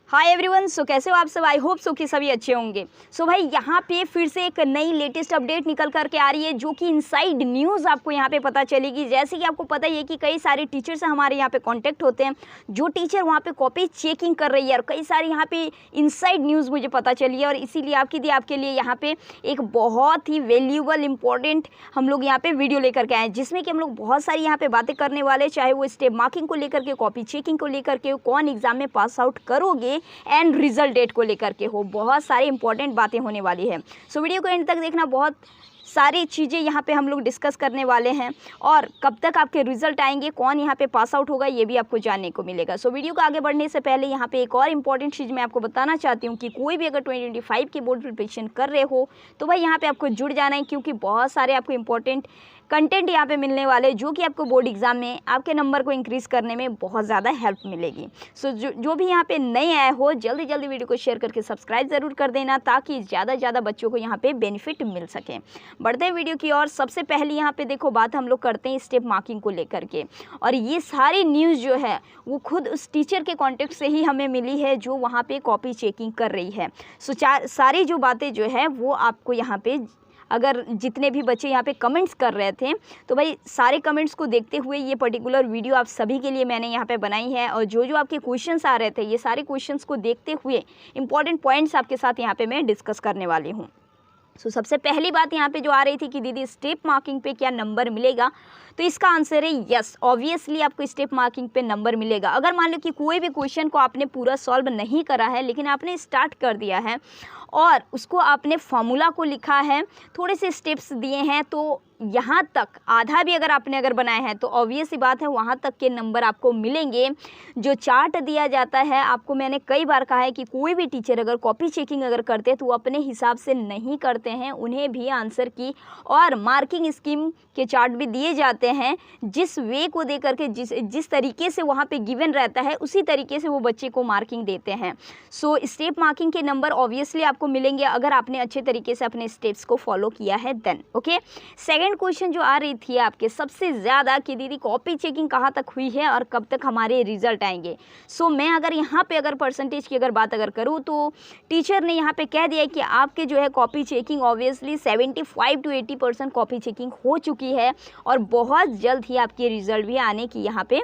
Hi everyone, सो कैसे हो आप सब। आई होप सो कि सभी अच्छे होंगे। सो भाई यहाँ पे फिर से एक नई लेटेस्ट अपडेट निकल करके आ रही है, जो कि इनसाइड न्यूज़ आपको यहाँ पे पता चलेगी। जैसे कि आपको पता ही है कि कई सारे टीचर से हमारे यहाँ पे कांटेक्ट होते हैं, जो टीचर वहाँ पे कॉपी चेकिंग कर रही है, और कई सारी यहाँ पे इनसाइड न्यूज़ मुझे पता चली है। और इसीलिए आपके लिए यहाँ पे एक बहुत ही वैल्यूबल इंपॉर्टेंट हम लोग यहाँ पे वीडियो लेकर के आए हैं, जिसमें कि हम लोग बहुत सारी यहाँ पे बातें करने वाले, चाहे वो स्टेप मार्किंग को लेकर के, कॉपी चेकिंग को लेकर के, कौन एग्जाम में पास आउट करोगे एंड रिजल्ट डेट को लेकर के हो। बहुत सारी इंपॉर्टेंट बातें होने वाली है। सो वीडियो को एंड तक देखना, बहुत सारी चीज़ें यहाँ पे हम लोग डिस्कस करने वाले हैं, और कब तक आपके रिजल्ट आएंगे, कौन यहाँ पे पास आउट होगा, ये भी आपको जानने को मिलेगा। सो वीडियो को आगे बढ़ने से पहले यहाँ पे एक और इंपॉर्टेंट चीज़ मैं आपको बताना चाहती हूँ कि कोई भी अगर 2025 की बोर्ड प्रिपरेशन कर रहे हो तो भाई यहाँ पे आपको जुड़ जाना है, क्योंकि बहुत सारे आपको इंपॉर्टेंट कंटेंट यहाँ पे मिलने वाले, जो कि आपको बोर्ड एग्जाम में आपके नंबर को इंक्रीज़ करने में बहुत ज़्यादा हेल्प मिलेगी। सो जो भी यहाँ पे नए आए हो, जल्दी जल्दी वीडियो को शेयर करके सब्सक्राइब ज़रूर कर देना, ताकि ज़्यादा से ज़्यादा बच्चों को यहाँ पे बेनिफिट मिल सके। बढ़ते हैं वीडियो की ओर। सबसे पहले यहाँ पे देखो, बात हम लोग करते हैं स्टेप मार्किंग को लेकर के, और ये सारी न्यूज़ जो है वो खुद उस टीचर के कॉन्टेक्ट से ही हमें मिली है, जो वहाँ पर कॉपी चेकिंग कर रही है। सो सारी जो बातें जो है वो आपको यहाँ पे, अगर जितने भी बच्चे यहाँ पे कमेंट्स कर रहे थे, तो भाई सारे कमेंट्स को देखते हुए ये पर्टिकुलर वीडियो आप सभी के लिए मैंने यहाँ पे बनाई है। और जो आपके क्वेश्चंस आ रहे थे, ये सारे क्वेश्चंस को देखते हुए इंपॉर्टेंट पॉइंट्स आपके साथ यहाँ पे मैं डिस्कस करने वाली हूँ। सो सबसे पहली बात यहाँ पे जो आ रही थी कि दीदी स्टेप मार्किंग पे क्या नंबर मिलेगा, तो इसका आंसर है यस, ऑब्वियसली आपको स्टेप मार्किंग पे नंबर मिलेगा। अगर मान लो कि कोई भी क्वेश्चन को आपने पूरा सॉल्व नहीं करा है, लेकिन आपने स्टार्ट कर दिया है और उसको आपने फॉर्मूला को लिखा है, थोड़े से स्टेप्स दिए हैं, तो यहाँ तक आधा भी अगर बनाए हैं, तो ऑब्वियस ही बात है वहाँ तक के नंबर आपको मिलेंगे। जो चार्ट दिया जाता है, आपको मैंने कई बार कहा है कि कोई भी टीचर अगर कॉपी चेकिंग अगर करते हैं तो वो अपने हिसाब से नहीं करते हैं, उन्हें भी आंसर की और मार्किंग स्कीम के चार्ट भी दिए जाते हैं, जिस वे को दे करके जिस तरीके से वहाँ पे गिवन रहता है, उसी तरीके से वो बच्चे को मार्किंग देते हैं। सो स्टेप मार्किंग के नंबर ऑब्वियसली आपको मिलेंगे, अगर आपने अच्छे तरीके से अपने स्टेप्स को फॉलो किया है देन। ओके, सेकेंड क्वेश्चन जो आ रही थी आपके सबसे ज़्यादा कि दीदी कॉपी चेकिंग कहाँ तक हुई है और कब तक हमारे रिजल्ट आएंगे। सो मैं अगर यहाँ पे परसेंटेज की बात करूँ, तो टीचर ने यहाँ पे कह दिया कि आपके जो है copy checking obviously 75 to 80% copy checking हो चुकी है, और बहुत जल्द ही आपके रिजल्ट भी आने की यहाँ पे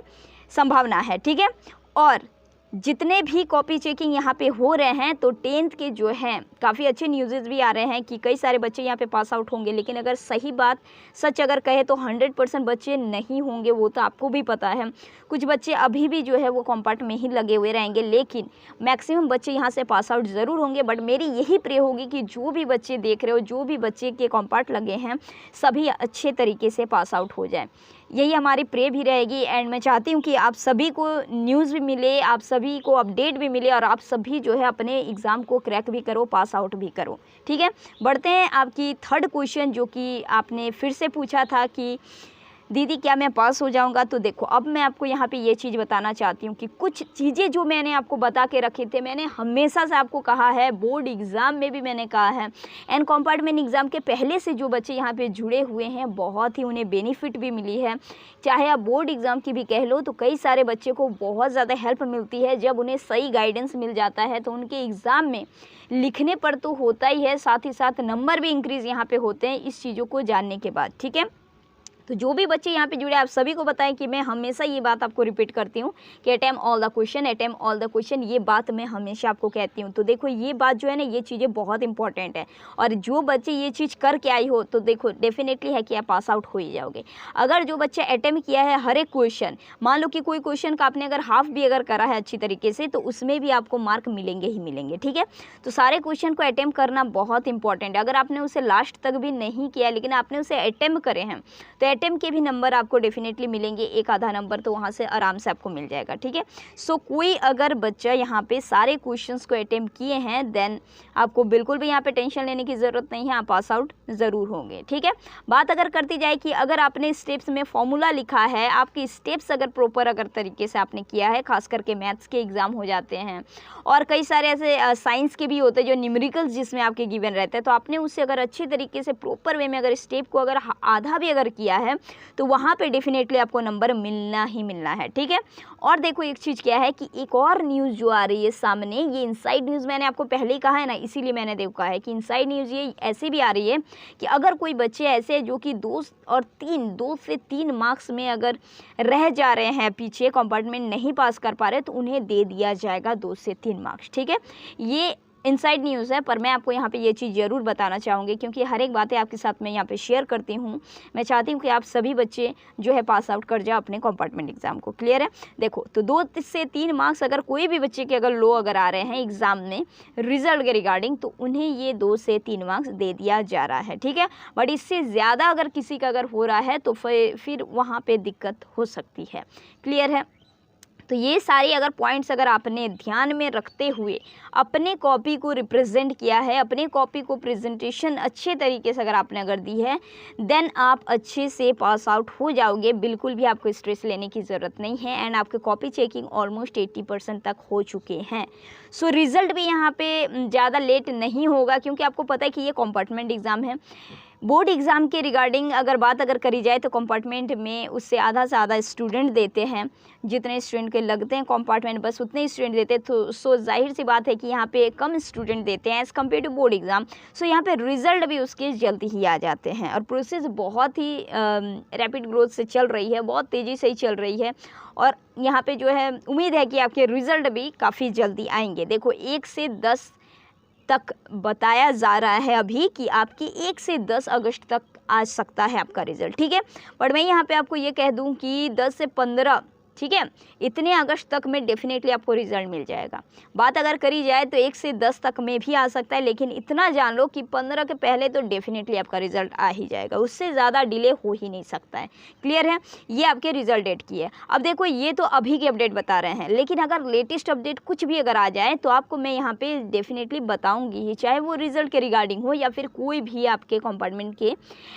संभावना है। ठीक है, और जितने भी कॉपी चेकिंग यहाँ पे हो रहे हैं, तो 10th के जो हैं काफ़ी अच्छे न्यूज़ भी आ रहे हैं कि कई सारे बच्चे यहाँ पे पास आउट होंगे। लेकिन अगर सही बात सच अगर कहे तो 100% बच्चे नहीं होंगे, वो तो आपको भी पता है। कुछ बच्चे अभी भी जो है वो कॉम्पार्ट में ही लगे हुए रहेंगे, लेकिन मैक्सिमम बच्चे यहाँ से पास आउट ज़रूर होंगे। बट मेरी यही प्रे होगी कि जो भी बच्चे देख रहे हो, जो भी बच्चे के कॉम्पार्ट लगे हैं, सभी अच्छे तरीके से पास आउट हो जाए, यही हमारी प्रे भी रहेगी। एंड मैं चाहती हूँ कि आप सभी को न्यूज़ भी मिले, आप सभी को अपडेट भी मिले, और आप सभी जो है अपने एग्ज़ाम को क्रैक भी करो, पास आउट भी करो। ठीक है, बढ़ते हैं आपकी थर्ड क्वेश्चन, जो कि आपने फिर से पूछा था कि दीदी क्या मैं पास हो जाऊंगा। तो देखो, अब मैं आपको यहाँ पे ये चीज़ बताना चाहती हूँ कि कुछ चीज़ें जो मैंने आपको बता के रखे थे, मैंने हमेशा से आपको कहा है, बोर्ड एग्ज़ाम में भी मैंने कहा है, एंड कंपार्टमेंट एग्ज़ाम के पहले से जो बच्चे यहाँ पे जुड़े हुए हैं, बहुत ही उन्हें बेनिफिट भी मिली है। चाहे आप बोर्ड एग्ज़ाम की भी कह लो, तो कई सारे बच्चे को बहुत ज़्यादा हेल्प मिलती है जब उन्हें सही गाइडेंस मिल जाता है, तो उनके एग्ज़ाम में लिखने पर तो होता ही है, साथ ही साथ नंबर भी इंक्रीज़ यहाँ पे होते हैं इस चीज़ों को जानने के बाद। ठीक है, तो जो भी बच्चे यहाँ पे जुड़े, आप सभी को बताएं कि मैं हमेशा ये बात आपको रिपीट करती हूँ कि अटेम्प्ट ऑल द क्वेश्चन, ये बात मैं हमेशा आपको कहती हूँ। तो देखो, ये बात जो है ना, ये चीज़ें बहुत इंपॉर्टेंट है, और जो बच्चे ये चीज़ करके आई हो, तो देखो डेफिनेटली है कि आप पास आउट हो ही जाओगे। अगर जो बच्चा अटेम्प्ट किया है हर एक क्वेश्चन, मान लो कि कोई क्वेश्चन का आपने अगर हाफ भी अगर करा है अच्छी तरीके से, तो उसमें भी आपको मार्क मिलेंगे ही मिलेंगे। ठीक है, तो सारे क्वेश्चन को अटेम्प्ट करना बहुत इंपॉर्टेंट है। अगर आपने उसे लास्ट तक भी नहीं किया, लेकिन आपने उसे अटेम्प्ट करे हैं, तो अटेम्प्ट के भी नंबर आपको डेफिनेटली मिलेंगे, एक आधा नंबर तो वहाँ से आराम से आपको मिल जाएगा। ठीक है, सो कोई अगर बच्चा यहाँ पे सारे क्वेश्चंस को अटेम्प्ट किए हैं, देन आपको बिल्कुल भी यहाँ पे टेंशन लेने की ज़रूरत नहीं है, आप पास आउट ज़रूर होंगे। ठीक है, बात अगर करती जाए कि अगर आपने स्टेप्स में फॉर्मूला लिखा है, आपके स्टेप्स अगर प्रॉपर अगर तरीके से आपने किया है, खास करके मैथ्स के एग्ज़ाम हो जाते हैं, और कई सारे ऐसे साइंस के भी होते हैं जो न्यूमेरिकल्स जिसमें आपके गिवन रहते हैं, तो आपने उससे अगर अच्छे तरीके से प्रॉपर वे में अगर स्टेप को अगर आधा भी अगर किया है तो वहाँ पे डेफिनेटली आपको नंबर मिलना ही मिलना है, ठीक है। और देखो एक चीज़ क्या है कि एक और न्यूज़ जो आ रही है सामने, ये इनसाइड न्यूज़ मैंने आपको पहले ही कहा है ना, इसीलिए मैंने देखा है कि इनसाइड न्यूज़ ये ऐसे भी आ रही है कि अगर कोई बच्चे ऐसे जो कि 2 से 3 मार्क्स में अगर रह जा रहे हैं, पीछे कंपार्टमेंट नहीं पास कर पा रहे, तो उन्हें दे दिया जाएगा 2 से 3 मार्क्स, ठीक है। ये इनसाइड न्यूज़ है, पर मैं आपको यहाँ पे ये चीज़ ज़रूर बताना चाहूँगी क्योंकि हर एक बातें आपके साथ मैं यहाँ पे शेयर करती हूँ। मैं चाहती हूँ कि आप सभी बच्चे जो है पास आउट कर जाओ अपने कंपार्टमेंट एग्ज़ाम को। क्लियर है। देखो तो 2 से 3 मार्क्स अगर कोई भी बच्चे के अगर लो अगर आ रहे हैं एग्ज़ाम में रिजल्ट के रिगार्डिंग, तो उन्हें ये 2 से 3 मार्क्स दे दिया जा रहा है, ठीक है। बट इससे ज़्यादा अगर किसी का अगर हो रहा है तो फिर वहाँ पर दिक्कत हो सकती है। क्लियर है। तो ये सारी अगर पॉइंट्स अगर आपने ध्यान में रखते हुए अपने कॉपी को रिप्रेजेंट किया है, अपने कॉपी को प्रेजेंटेशन अच्छे तरीके से अगर आपने अगर दी है, देन आप अच्छे से पास आउट हो जाओगे। बिल्कुल भी आपको स्ट्रेस लेने की ज़रूरत नहीं है एंड आपके कॉपी चेकिंग ऑलमोस्ट 80% तक हो चुके हैं। सो रिज़ल्ट भी यहाँ पे ज़्यादा लेट नहीं होगा क्योंकि आपको पता है कि ये कंपार्टमेंट एग्ज़ाम है। बोर्ड एग्ज़ाम के रिगार्डिंग अगर बात अगर करी जाए तो कंपार्टमेंट में उससे आधा से आधा स्टूडेंट देते हैं, जितने स्टूडेंट के लगते हैं कंपार्टमेंट बस उतने ही स्टूडेंट देते हैं। तो सो जाहिर सी बात है कि यहाँ पे कम स्टूडेंट देते हैं as compare to board exam. So यहाँ पे रिज़ल्ट भी उसके जल्दी ही आ जाते हैं और प्रोसेस बहुत ही रैपिड ग्रोथ से चल रही है, बहुत तेज़ी से ही चल रही है और यहाँ पे जो है उम्मीद है कि आपके रिज़ल्ट भी काफ़ी जल्दी आएंगे। देखो 1 से 10 तक बताया जा रहा है अभी कि आपकी 1 से 10 अगस्त तक आ सकता है आपका रिज़ल्ट, ठीक है। बट मैं यहाँ पे आपको ये कह दूँ कि 10 से 15, ठीक है, इतने अगस्त तक में डेफिनेटली आपको रिज़ल्ट मिल जाएगा। बात अगर करी जाए तो 1 से 10 तक में भी आ सकता है, लेकिन इतना जान लो कि 15 के पहले तो डेफिनेटली आपका रिज़ल्ट आ ही जाएगा, उससे ज़्यादा डिले हो ही नहीं सकता है। क्लियर है। ये आपके रिज़ल्ट डेट की है। अब देखो ये तो अभी की अपडेट बता रहे हैं, लेकिन अगर लेटेस्ट अपडेट कुछ भी अगर आ जाए तो आपको मैं यहाँ पर डेफिनेटली बताऊँगी ही, चाहे वो रिज़ल्ट के रिगार्डिंग हो या फिर कोई भी आपके कंपार्टमेंट के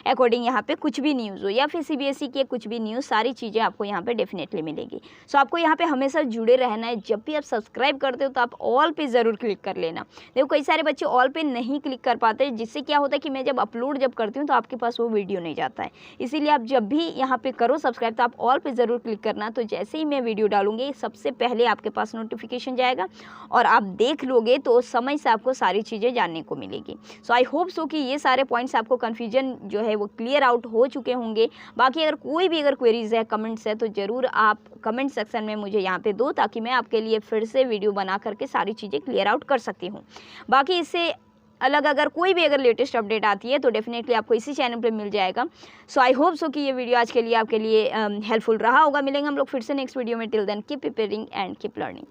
अकॉर्डिंग यहाँ पर कुछ भी न्यूज़ हो या फिर CBSE के कुछ भी न्यूज़, सारी चीज़ें आपको यहाँ पर डेफिनेटली मिलेगी। सो आपको यहाँ पे हमेशा जुड़े रहना है। जब भी आप सब्सक्राइब करते हो तो आप ऑल पे ज़रूर क्लिक कर लेना। देखो कई सारे बच्चे ऑल पे नहीं क्लिक कर पाते, जिससे क्या होता है कि मैं जब अपलोड करती हूँ तो आपके पास वो वीडियो नहीं जाता है। इसीलिए आप जब भी यहाँ पे करो सब्सक्राइब तो आप ऑल पे ज़रूर क्लिक करना, तो जैसे ही मैं वीडियो डालूंगी सबसे पहले आपके पास नोटिफिकेशन जाएगा और आप देख लोगे तो समय से आपको सारी चीज़ें जानने को मिलेगी। सो आई होप सो कि ये सारे पॉइंट्स आपको कन्फ्यूजन जो है वो क्लियर आउट हो चुके होंगे। बाकी अगर कोई भी अगर क्वेरीज है, कमेंट्स है, तो ज़रूर आप कमेंट सेक्शन में मुझे यहाँ पे दो, ताकि मैं आपके लिए फिर से वीडियो बना करके सारी चीज़ें क्लियर आउट कर सकती हूँ। बाकी इससे अलग अगर कोई भी अगर लेटेस्ट अपडेट आती है तो डेफिनेटली आपको इसी चैनल पे मिल जाएगा। सो आई होप सो कि ये वीडियो आज के लिए आपके लिए हेल्पफुल रहा होगा। मिलेंगे हम लोग फिर से नेक्स्ट वीडियो में। Till then keep preparing and keep learning.